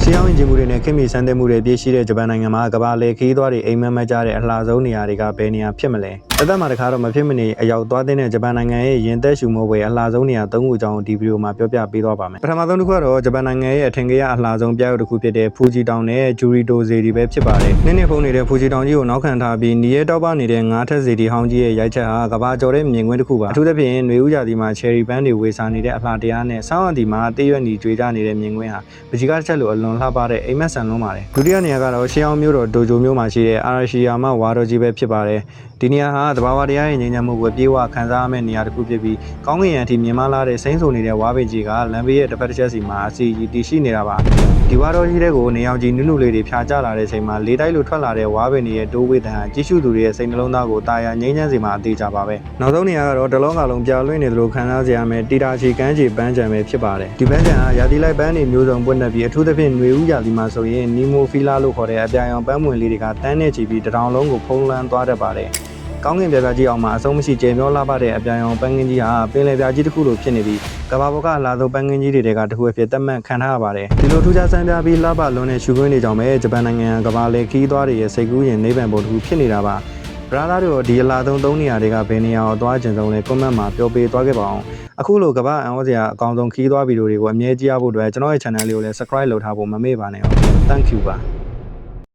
ရှေးဟောင်းယဉ်ကျေးမှုတွေနဲ့ခင်မီစံတဲ့မှုတွေပြည့်ရှိတဲ့ဂျပန်နိုင်ငံမှာကမ္ဘာလေခီးသွားတွေအိမ်မက်မက်ကြတဲ့အလှဆုံးနေရာတွေကဘယ်နေရာဖြစ်မလဲ။သက်မှာတခါတော့မဖြစ်မနေအရောက်သွားတဲ့ဂျပန်နိုင်ငံရဲ့ရင်သက်ရှူမိုးဝေအလှဆုံးနေရာ၃ခုအကြောင်းဒီဗီဒီယိုမှာပြောပြပေးသွားပါမယ်။ပထမဆုံးတစ်ခုကတော့ဂျပန်နိုင်ငံရဲ့အထင်ကြီးအလှဆုံးပြရုပ်တစ်ခုဖြစ်တဲ့ဖူဂျီတောင်နဲ့ဂျူရီတိုဇေဒီပဲဖြစ်ပါတယ်။နှစ်ဖုံးနေတဲ့ဖူဂျီတောင်ကြီးကိုနောက်ခံထားပြီးနီရဲတောက်ပနေတဲ့ငါးထက်ဇေဒီဟောင်းကြီးရဲ့ရိုက်ချက်ဟာကမ္ဘာကျော်တဲ့မြင်ကွင်းတစ်ခုပါ။အထူးသဖြင့်နွေဦးရာသီမှာချယ်ရီပန်းတွေဝေစားနေတဲ့အလှတရားနဲ့ဆောင်းရာသီမှာတေးရွက်ညီကြွေကြနေတဲ့မြင်ကွင်းဟာပကြီးကားချက်လိုအလွန်လှပတဲ့အိမ်မက်ဆန်လုံးပါတယ်။ဒုတိယနေရာကတော့ရှေးဟောင်းမြို့တော်ဒိုဂျိုမြို့မှာရှိတဲ့အာရရှိယာမဝါတော်ကြီးပဲဖြစ်ပါတယ်။ဒီနေရာဟာသဘာဝတရားရဲ့ငြိမ်းချမ်းမှုကိုပြေဝခံစားရမယ့်နေရာတစ်ခုဖြစ်ပြီးကောင်းကင်ယံအထိမြင်မလာတဲ့စိမ့်ဆုံနေတဲ့ဝါပင်ကြီးကလမ်းဘေးရဲ့တစ်ဖက်တစ်ချက်စီမှာအစီအတီရှိနေတာပါ။ဒီဝါတော်ကြီးတွေကိုနေအောင်ကြီးနုနုလေးတွေဖြာကျလာတဲ့အချိန်မှာလေးတိုက်လိုထွက်လာတဲ့ဝါပင်တွေရဲ့တိုးဝေးတန်ဟာကြီးစုသူတွေရဲ့စိတ်နှလုံးသားကိုတာယာငြိမ်းချမ်းစေမှာအသေးကြပါပဲ။နောက်ဆုံးနေရာကတော့တလုံးကလုံးပြလွင့်နေသလိုခံစားစေရမယ့်တီတာချီကန်းချီပန်းချံပဲဖြစ်ပါတယ်။ဒီပန်းချံဟာရာသီလိုက်ပန်းတွေမျိုးစုံပွင့်နေပြီးအထူးသဖြင့်နွေဦးရာသီမှာဆိုရင်နီမိုဖီလာလို့ခေါ်တဲ့အပြာရောင်ပန်းမွင်လေးတွေကတန်းနဲ့ချီပြီးတထောင်လုံးကိုဖုံးလွှမ်းသွားတတ်ပါတယ်။ကောင်းကင်ပြပြကြီးအောင်မှာအဆုံးမရှိကျယ်မျောလှပတဲ့အပြာရောင်ပန်းကင်းကြီးဟာပင်လယ်ပြကြီးတစ်ခုလိုဖြစ်နေပြီးကမ္ဘာပေါ်ကအလားဆုံးပန်းကင်းကြီးတွေကတစ်ခုအဖြစ်သတ်မှတ်ခံထားရပါတယ်။ဒီလိုထူးခြားဆန်းပြပြီးလှပလွန်းတဲ့ရှုခွင်းတွေကြောင့်ပဲဂျပန်နိုင်ငံကမ္ဘာလေခီးသွားတွေရဲ့စိတ်ကူးရင်နိဗ္ဗာန်ဘုံတစ်ခုဖြစ်နေတာပါ။ဗရာသားတို့ဒီအလားဆုံး၃နေရာတွေကဘယ်နေရာကိုသွားကျင်ဆုံးလဲကွန်မန့်မှာပြောပေးသွားခဲ့ပါအောင်။အခုလိုကမ္ဘာအံ့ဩစရာအကောင်ဆုံးခီးသွားဗီဒီယိုတွေကိုအမြဲကြည့်ရဖို့အတွက်ကျွန်တော်ရဲ့ channel လေးကိုလည်း subscribe လုပ်ထားဖို့မမေ့ပါနဲ့။ Thank you ပါ။